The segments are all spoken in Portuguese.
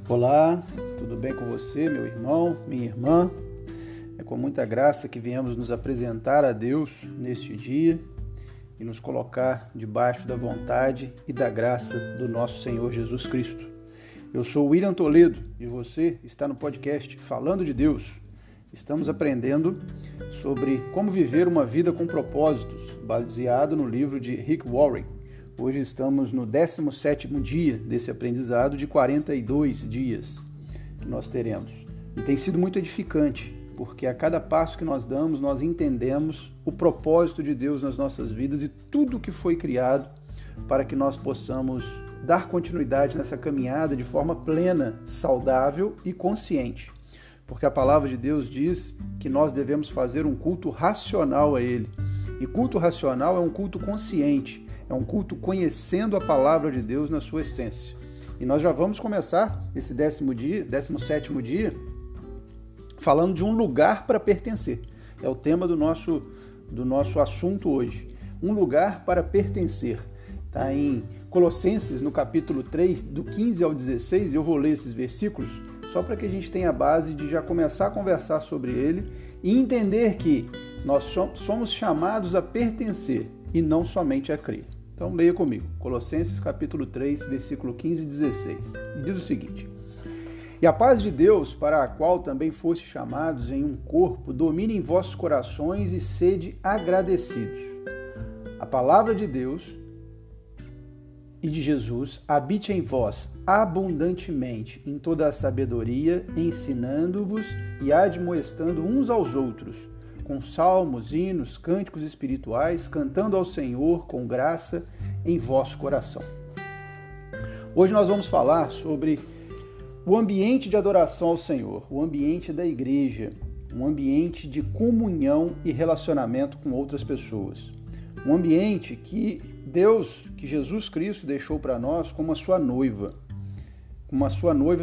Olá, tudo bem com você, meu irmão, minha irmã? É com muita graça que viemos nos apresentar a Deus neste dia e nos colocar debaixo da vontade e da graça do nosso Senhor Jesus Cristo. Eu sou William Toledo e você está no podcast Falando de Deus. Estamos aprendendo sobre como viver uma vida com propósitos, baseado no livro de Rick Warren. Hoje estamos no 17º dia desse aprendizado de 42 dias que nós teremos. E tem sido muito edificante, porque a cada passo que nós damos, nós entendemos o propósito de Deus nas nossas vidas e tudo que foi criado para que nós possamos dar continuidade nessa caminhada de forma plena, saudável e consciente. Porque a palavra de Deus diz que nós devemos fazer um culto racional a Ele. E culto racional é um culto consciente. É um culto conhecendo a palavra de Deus na sua essência. E nós já vamos começar esse 17º dia, falando de um lugar para pertencer. É o tema do nosso assunto hoje. Um lugar para pertencer. Está em Colossenses, no capítulo 3, do 15 ao 16, eu vou ler esses versículos, só para que a gente tenha a base de já começar a conversar sobre ele e entender que nós somos chamados a pertencer e não somente a crer. Então leia comigo, Colossenses capítulo 3, versículo 15 e 16. E diz o seguinte: E a paz de Deus, para a qual também foste chamados em um corpo, domine em vossos corações e sede agradecidos. A palavra de Deus e de Jesus habite em vós abundantemente em toda a sabedoria, ensinando-vos e admoestando uns aos outros, com salmos, hinos, cânticos espirituais, cantando ao Senhor com graça em vosso coração. Hoje nós vamos falar sobre o ambiente de adoração ao Senhor, o ambiente da igreja, um ambiente de comunhão e relacionamento com outras pessoas. Um ambiente que Deus, que Jesus Cristo deixou para nós como a sua noiva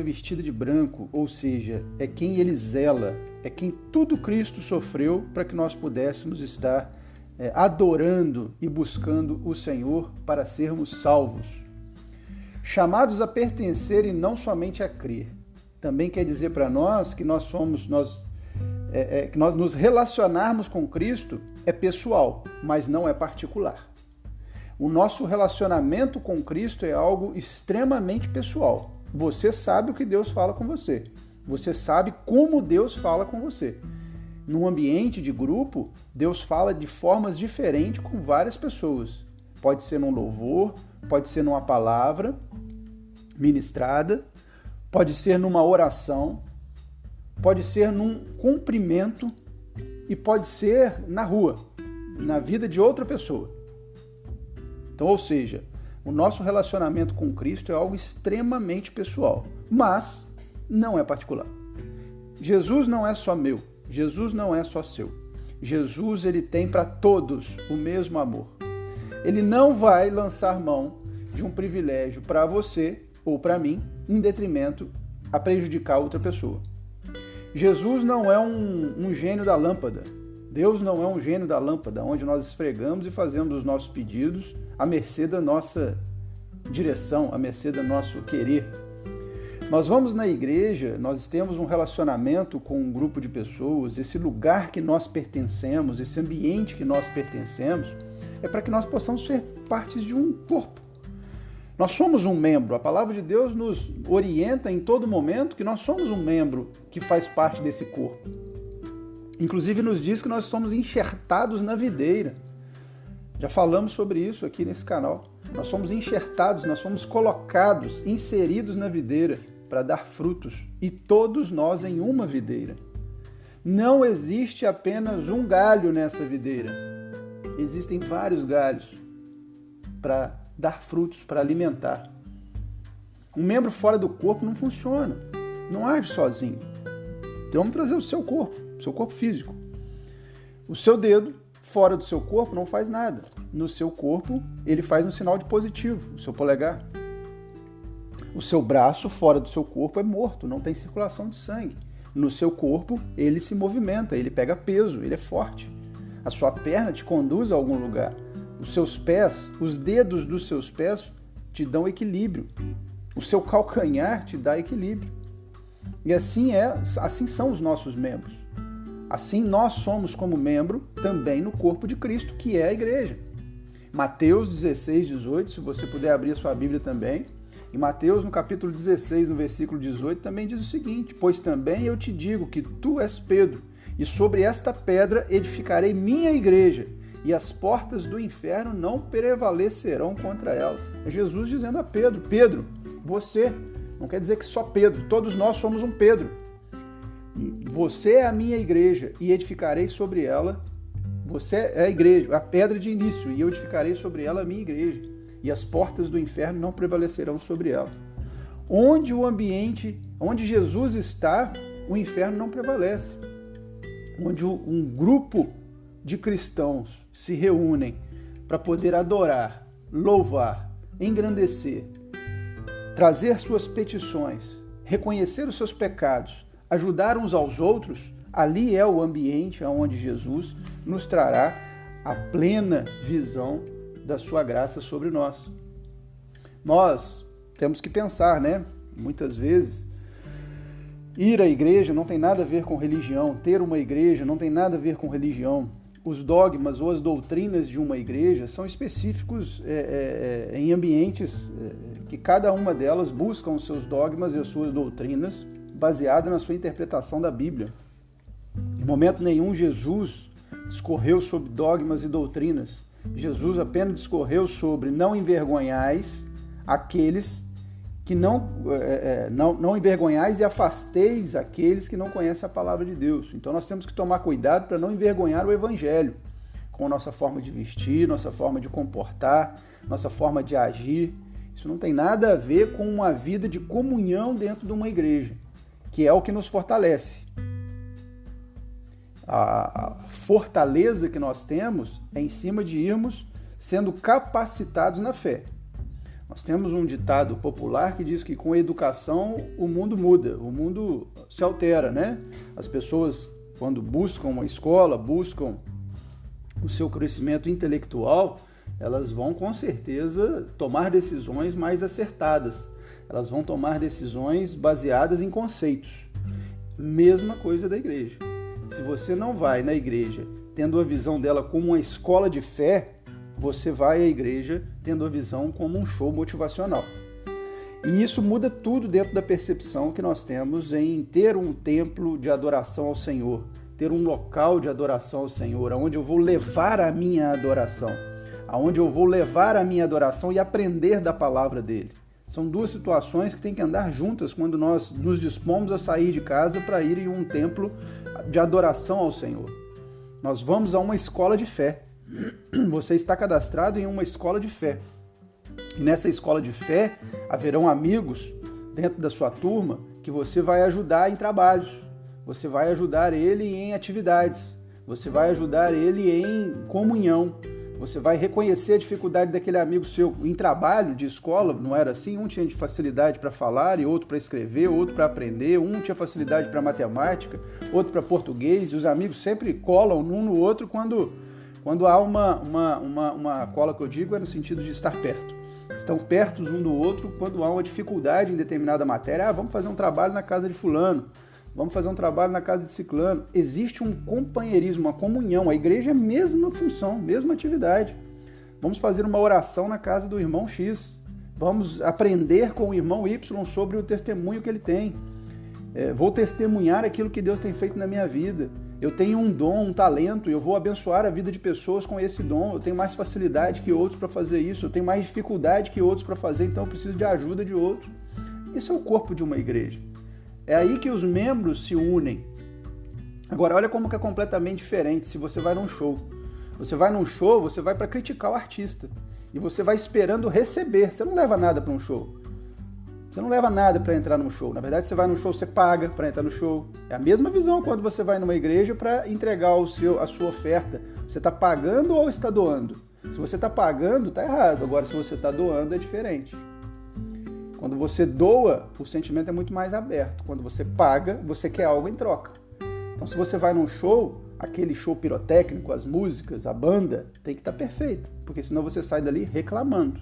vestida de branco, ou seja, é quem ele zela, é quem tudo Cristo sofreu para que nós pudéssemos estar adorando e buscando o Senhor para sermos salvos. Chamados a pertencer e não somente a crer. Também quer dizer para nós que que nós nos relacionarmos com Cristo é pessoal, mas não é particular. O nosso relacionamento com Cristo é algo extremamente pessoal. Você sabe o que Deus fala com você. Você sabe como Deus fala com você. Num ambiente de grupo, Deus fala de formas diferentes com várias pessoas. Pode ser num louvor, pode ser numa palavra ministrada, pode ser numa oração, pode ser num cumprimento e pode ser na rua, na vida de outra pessoa. Então, ou seja, o nosso relacionamento com Cristo é algo extremamente pessoal, mas não é particular. Jesus não é só meu, Jesus não é só seu. Jesus, ele tem para todos o mesmo amor. Ele não vai lançar mão de um privilégio para você ou para mim, em detrimento a prejudicar outra pessoa. Jesus não é um gênio da lâmpada. Deus não é um gênio da lâmpada, onde nós esfregamos e fazemos os nossos pedidos à mercê da nossa direção, à mercê do nosso querer. Nós vamos na igreja, nós temos um relacionamento com um grupo de pessoas, esse lugar que nós pertencemos, esse ambiente que nós pertencemos, é para que nós possamos ser partes de um corpo. Nós somos um membro, a palavra de Deus nos orienta em todo momento que nós somos um membro que faz parte desse corpo. Inclusive nos diz que nós somos enxertados na videira. Já falamos sobre isso aqui nesse canal. Nós somos enxertados, nós somos colocados, inseridos na videira para dar frutos. E todos nós em uma videira. Não existe apenas um galho nessa videira. Existem vários galhos para dar frutos, para alimentar. Um membro fora do corpo não funciona. Não age sozinho. Então vamos trazer o seu corpo físico. O seu dedo fora do seu corpo não faz nada. No seu corpo, ele faz um sinal de positivo, o seu polegar. O seu braço fora do seu corpo é morto, não tem circulação de sangue. no seu corpo, ele se movimenta, ele pega peso, ele é forte. A sua perna te conduz a algum lugar. Os seus pés, os dedos dos seus pés te dão equilíbrio. O seu calcanhar te dá equilíbrio. E assim são os nossos membros. Assim nós somos como membro também no corpo de Cristo, que é a igreja. Mateus 16, 18, se você puder abrir a sua Bíblia também. Em Mateus, no capítulo 16, no versículo 18, também diz o seguinte: pois também eu te digo que tu és Pedro, e sobre esta pedra edificarei minha igreja, e as portas do inferno não prevalecerão contra ela. É Jesus dizendo a Pedro: Pedro, você, não quer dizer que só Pedro, todos nós somos um Pedro. Você é a minha igreja, e edificarei sobre ela, você é a igreja, a pedra de início, e eu edificarei sobre ela a minha igreja, e as portas do inferno não prevalecerão sobre ela. Onde Jesus está, o inferno não prevalece. Onde um grupo de cristãos se reúnem para poder adorar, louvar, engrandecer, trazer suas petições, reconhecer os seus pecados, ajudar uns aos outros, ali é o ambiente onde Jesus nos trará a plena visão da sua graça sobre nós. Nós temos que pensar, né? Muitas vezes, ir à igreja não tem nada a ver com religião, ter uma igreja não tem nada a ver com religião. Os dogmas ou as doutrinas de uma igreja são específicos em ambientes que cada uma delas buscam os seus dogmas e as suas doutrinas baseada na sua interpretação da Bíblia. Em momento nenhum Jesus discorreu sobre dogmas e doutrinas. Jesus apenas discorreu sobre não envergonhais aqueles que não envergonhais e afasteis aqueles que não conhecem a palavra de Deus. Então nós temos que tomar cuidado para não envergonhar o Evangelho com nossa forma de vestir, nossa forma de comportar, nossa forma de agir. Isso não tem nada a ver com uma vida de comunhão dentro de uma igreja, que é o que nos fortalece. A fortaleza que nós temos é em cima de irmos sendo capacitados na fé. Nós temos um ditado popular que diz que com a educação o mundo muda, o mundo se altera, né? As pessoas, quando buscam uma escola, buscam o seu crescimento intelectual, elas vão com certeza tomar decisões mais acertadas. Elas vão tomar decisões baseadas em conceitos. Mesma coisa da igreja. Se você não vai na igreja tendo a visão dela como uma escola de fé, você vai à igreja tendo a visão como um show motivacional. E isso muda tudo dentro da percepção que nós temos em ter um templo de adoração ao Senhor, ter um local de adoração ao Senhor, onde eu vou levar a minha adoração, aonde eu vou levar a minha adoração e aprender da palavra dele. São duas situações que têm que andar juntas quando nós nos dispomos a sair de casa para ir em um templo de adoração ao Senhor. Nós vamos a uma escola de fé. Você está cadastrado em uma escola de fé. E nessa escola de fé haverão amigos dentro da sua turma que você vai ajudar em trabalhos. Você vai ajudar ele em atividades. Você vai ajudar ele em comunhão. Você vai reconhecer a dificuldade daquele amigo seu em trabalho de escola, não era assim? Um tinha facilidade para falar e outro para escrever, outro para aprender, um tinha facilidade para matemática, outro para português, e os amigos sempre colam um no outro quando há uma cola que eu digo é no sentido de estar perto. Estão perto um do outro quando há uma dificuldade em determinada matéria. Vamos fazer um trabalho na casa de fulano. Vamos fazer um trabalho na casa de ciclano. Existe um companheirismo, uma comunhão. A igreja é a mesma função, mesma atividade. Vamos fazer uma oração na casa do irmão X. Vamos aprender com o irmão Y sobre o testemunho que ele tem. Vou testemunhar aquilo que Deus tem feito na minha vida. Eu tenho um dom, um talento, e eu vou abençoar a vida de pessoas com esse dom. Eu tenho mais facilidade que outros para fazer isso. Eu tenho mais dificuldade que outros para fazer, então eu preciso de ajuda de outros. Isso é o corpo de uma igreja. É aí que os membros se unem. Agora, olha como que é completamente diferente se você vai num show. Você vai num show, você vai para criticar o artista. E você vai esperando receber. Você não leva nada para um show. Você não leva nada para entrar num show. Na verdade, você vai num show, você paga para entrar no show. É a mesma visão quando você vai numa igreja para entregar a sua oferta. Você está pagando ou está doando? Se você está pagando, está errado. Agora, se você está doando, é diferente. Quando você doa, o sentimento é muito mais aberto. Quando você paga, você quer algo em troca. Então, se você vai num show, aquele show pirotécnico, as músicas, a banda, tem que estar perfeita, porque senão você sai dali reclamando.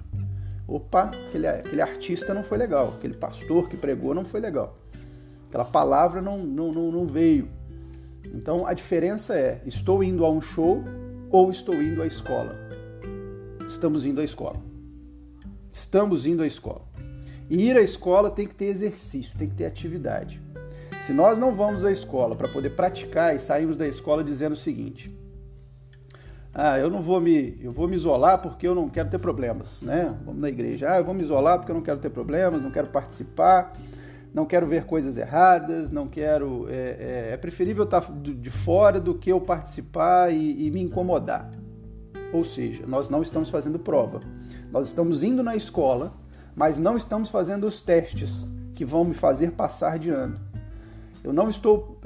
Opa, aquele artista não foi legal, aquele pastor que pregou não foi legal, aquela palavra não veio. Então, a diferença é, estou indo a um show ou estou indo à escola? Estamos indo à escola. Estamos indo à escola. E ir à escola tem que ter exercício, tem que ter atividade. Se nós não vamos à escola para poder praticar e saímos da escola dizendo o seguinte: eu vou me isolar porque eu não quero ter problemas, né? Vamos na igreja, eu vou me isolar porque eu não quero ter problemas, não quero participar, não quero ver coisas erradas, não quero, é preferível estar de fora do que eu participar e me incomodar. Ou seja, nós não estamos fazendo prova, nós estamos indo na escola, mas não estamos fazendo os testes que vão me fazer passar de ano. Eu não estou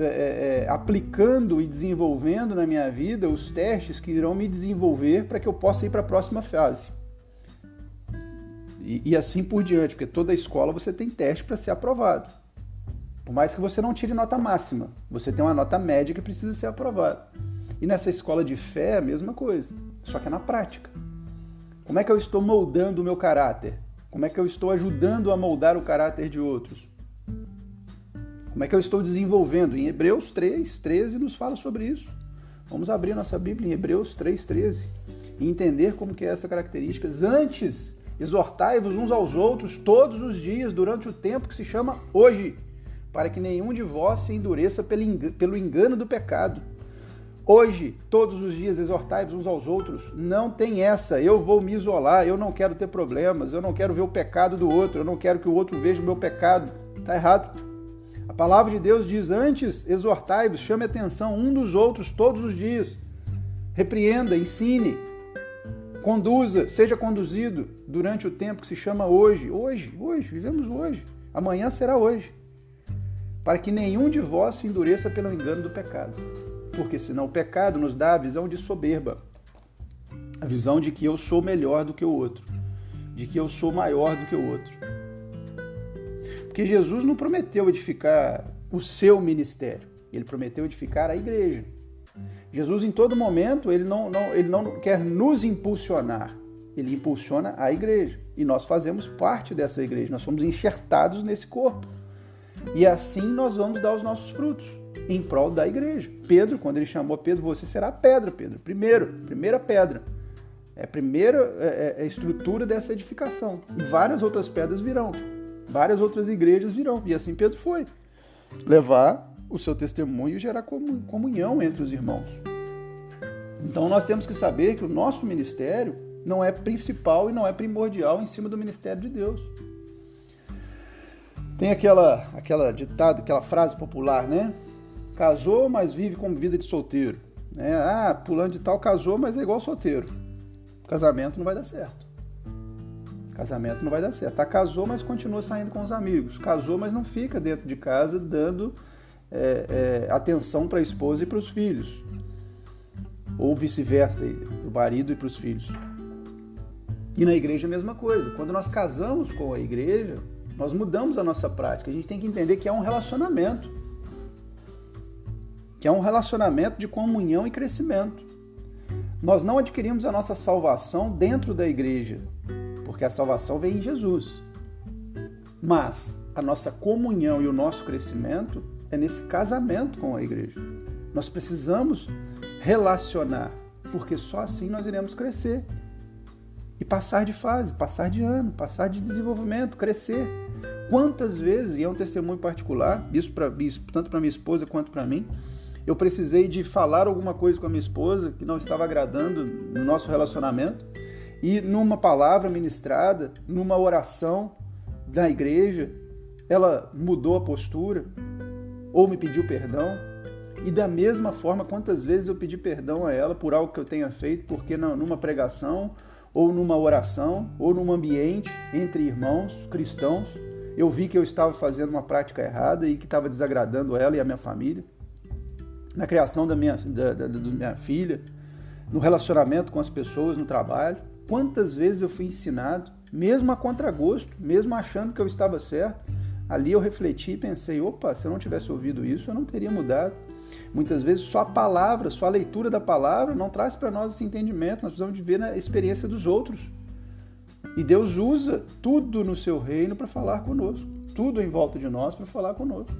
aplicando e desenvolvendo na minha vida os testes que irão me desenvolver para que eu possa ir para a próxima fase. E assim por diante, porque toda escola você tem teste para ser aprovado. Por mais que você não tire nota máxima, você tem uma nota média que precisa ser aprovada. E nessa escola de fé é a mesma coisa, só que é na prática. Como é que eu estou moldando o meu caráter? Como é que eu estou ajudando a moldar o caráter de outros? Como é que eu estou desenvolvendo? Em Hebreus 3:13 nos fala sobre isso. Vamos abrir nossa Bíblia em Hebreus 3:13 e entender como que é essa característica. Antes, exortai-vos uns aos outros todos os dias, durante o tempo que se chama hoje, para que nenhum de vós se endureça pelo engano do pecado. Hoje, todos os dias, exortai-vos uns aos outros. Não tem essa, eu vou me isolar, eu não quero ter problemas, eu não quero ver o pecado do outro, eu não quero que o outro veja o meu pecado. Está errado. A palavra de Deus diz, antes, exortai-vos, chame a atenção um dos outros todos os dias. Repreenda, ensine, conduza, seja conduzido durante o tempo que se chama hoje. Hoje, vivemos hoje. Amanhã será hoje. Para que nenhum de vós se endureça pelo engano do pecado. Porque senão o pecado nos dá a visão de soberba. A visão de que eu sou melhor do que o outro. De que eu sou maior do que o outro. Porque Jesus não prometeu edificar o seu ministério, ele prometeu edificar a igreja. Jesus, em todo momento, ele não quer nos impulsionar, ele impulsiona a igreja. E nós fazemos parte dessa igreja, nós somos enxertados nesse corpo. E assim nós vamos dar os nossos frutos, em prol da igreja. Pedro, quando ele chamou Pedro, você será a pedra, Pedro. Primeira pedra. É a primeira estrutura dessa edificação. E várias outras pedras virão. Várias outras igrejas virão. E assim Pedro foi. Levar o seu testemunho e gerar comunhão entre os irmãos. Então nós temos que saber que o nosso ministério não é principal e não é primordial em cima do ministério de Deus. Tem aquela ditado, aquela frase popular, né? Casou, mas vive como vida de solteiro. Fulano de tal casou, mas é igual solteiro. Casamento não vai dar certo. Casamento não vai dar certo. Casou, mas continua saindo com os amigos. Casou, mas não fica dentro de casa dando atenção para a esposa e para os filhos. Ou vice-versa, para o marido e para os filhos. E na igreja a mesma coisa. Quando nós casamos com a igreja, nós mudamos a nossa prática. A gente tem que entender que é um relacionamento. Que é um relacionamento de comunhão e crescimento. Nós não adquirimos a nossa salvação dentro da igreja, porque a salvação vem em Jesus. Mas a nossa comunhão e o nosso crescimento é nesse casamento com a igreja. Nós precisamos relacionar, porque só assim nós iremos crescer. E passar de fase, passar de ano, passar de desenvolvimento, crescer. Quantas vezes, e é um testemunho particular, isso tanto para minha esposa quanto para mim, eu precisei de falar alguma coisa com a minha esposa que não estava agradando no nosso relacionamento, e numa palavra ministrada, numa oração da igreja, ela mudou a postura, ou me pediu perdão. E da mesma forma, quantas vezes eu pedi perdão a ela por algo que eu tenha feito, porque numa pregação, ou numa oração, ou num ambiente entre irmãos cristãos, eu vi que eu estava fazendo uma prática errada e que estava desagradando ela e a minha família. Na criação da minha filha, no relacionamento com as pessoas, no trabalho. Quantas vezes eu fui ensinado mesmo a contragosto, mesmo achando que eu estava certo. Ali eu refleti e pensei, opa, se eu não tivesse ouvido isso, eu não teria mudado. Muitas vezes só a palavra, só a leitura da palavra não traz para nós esse entendimento, nós precisamos de ver na experiência dos outros. E Deus usa tudo no seu reino para falar conosco, tudo em volta de nós para falar conosco.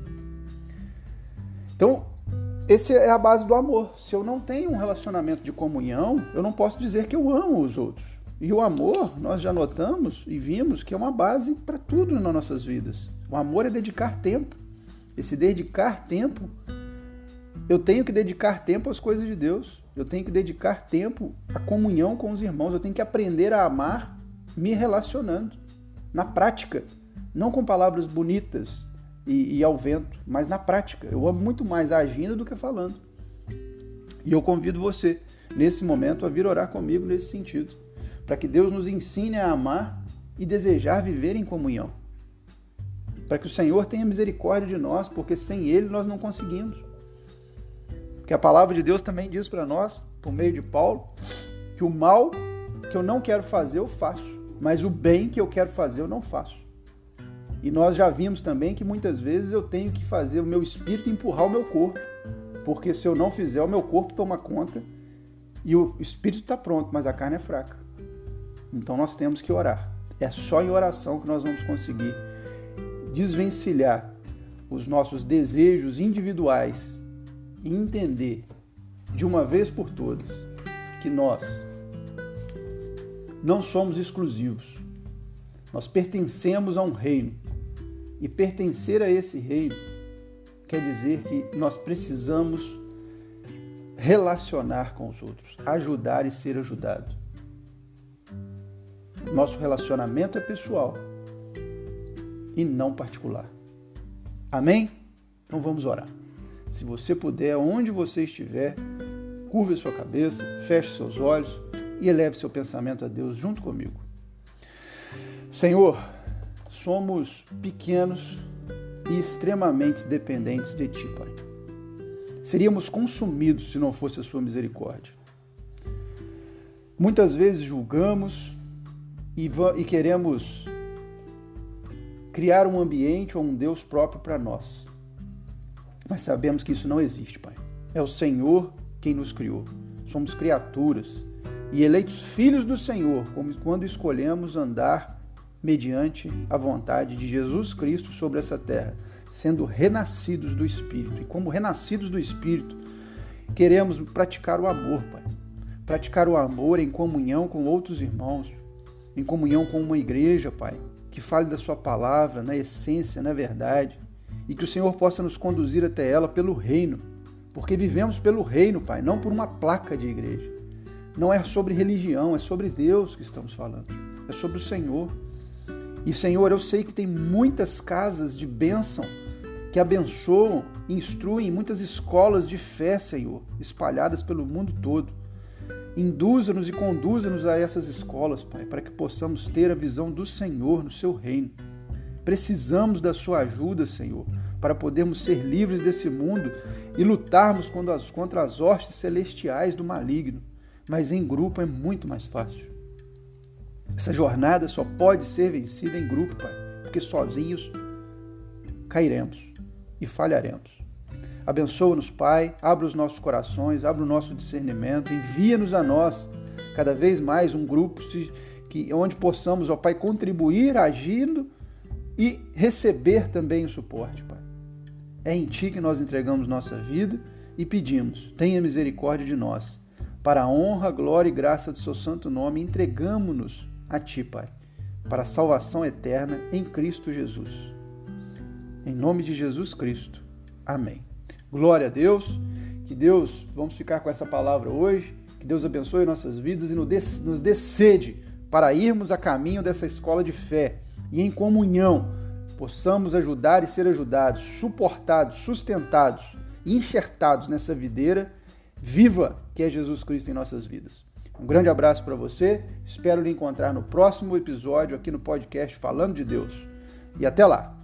Então, essa é a base do amor. Se eu não tenho um relacionamento de comunhão, eu não posso dizer que eu amo os outros. E o amor, nós já notamos e vimos que é uma base para tudo nas nossas vidas. O amor é dedicar tempo. Esse dedicar tempo, eu tenho que dedicar tempo às coisas de Deus. Eu tenho que dedicar tempo à comunhão com os irmãos. Eu tenho que aprender a amar me relacionando, na prática. Não com palavras bonitas e ao vento, mas na prática. Eu amo muito mais agindo do que falando. E eu convido você, nesse momento, a vir orar comigo nesse sentido, para que Deus nos ensine a amar e desejar viver em comunhão. Para que o Senhor tenha misericórdia de nós, porque sem Ele nós não conseguimos. Porque a palavra de Deus também diz para nós, por meio de Paulo, que o mal que eu não quero fazer eu faço, mas o bem que eu quero fazer eu não faço. E nós já vimos também que muitas vezes eu tenho que fazer o meu espírito empurrar o meu corpo, porque se eu não fizer, o meu corpo toma conta e o espírito está pronto, mas a carne é fraca. Então nós temos que orar. É só em oração que nós vamos conseguir desvencilhar os nossos desejos individuais e entender de uma vez por todas que nós não somos exclusivos. Nós pertencemos a um reino. E pertencer a esse reino quer dizer que nós precisamos relacionar com os outros, ajudar e ser ajudado. Nosso relacionamento é pessoal e não particular. Amém? Então vamos orar. Se você puder, onde você estiver, curve a sua cabeça, feche seus olhos e eleve seu pensamento a Deus junto comigo. Senhor, somos pequenos e extremamente dependentes de Ti, Pai. Seríamos consumidos se não fosse a Sua misericórdia. Muitas vezes julgamos e queremos criar um ambiente ou um Deus próprio para nós. Mas sabemos que isso não existe, Pai. É o Senhor quem nos criou. Somos criaturas e eleitos filhos do Senhor, como quando escolhemos andar mediante a vontade de Jesus Cristo sobre essa terra, sendo renascidos do Espírito. E como renascidos do Espírito, queremos praticar o amor, Pai. Praticar o amor em comunhão com outros irmãos, em comunhão com uma igreja, Pai, que fale da Sua palavra, na essência, na verdade, e que o Senhor possa nos conduzir até ela pelo reino, porque vivemos pelo reino, Pai, não por uma placa de igreja. Não é sobre religião, é sobre Deus que estamos falando, é sobre o Senhor. E, Senhor, eu sei que tem muitas casas de bênção que abençoam e instruem muitas escolas de fé, Senhor, espalhadas pelo mundo todo. Induza-nos e conduza-nos a essas escolas, Pai, para que possamos ter a visão do Senhor no Seu reino. Precisamos da Sua ajuda, Senhor, para podermos ser livres desse mundo e lutarmos contra as hostes celestiais do maligno. Mas em grupo é muito mais fácil. Essa jornada só pode ser vencida em grupo, Pai, porque sozinhos cairemos e falharemos. Abençoa-nos, Pai, abra os nossos corações, abra o nosso discernimento, envia-nos a nós cada vez mais um grupo onde possamos, ó Pai, contribuir agindo e receber também o suporte, Pai. É em Ti que nós entregamos nossa vida e pedimos, tenha misericórdia de nós. Para a honra, glória e graça do Seu santo nome, entregamo-nos a Ti, Pai, para a salvação eterna em Cristo Jesus. Em nome de Jesus Cristo. Amém. Glória a Deus. Que Deus, vamos ficar com essa palavra hoje, que Deus abençoe nossas vidas e nos dê sede para irmos a caminho dessa escola de fé e em comunhão possamos ajudar e ser ajudados, suportados, sustentados, enxertados nessa videira viva que é Jesus Cristo em nossas vidas. Um grande abraço para você, espero lhe encontrar no próximo episódio aqui no podcast Falando de Deus. E até lá!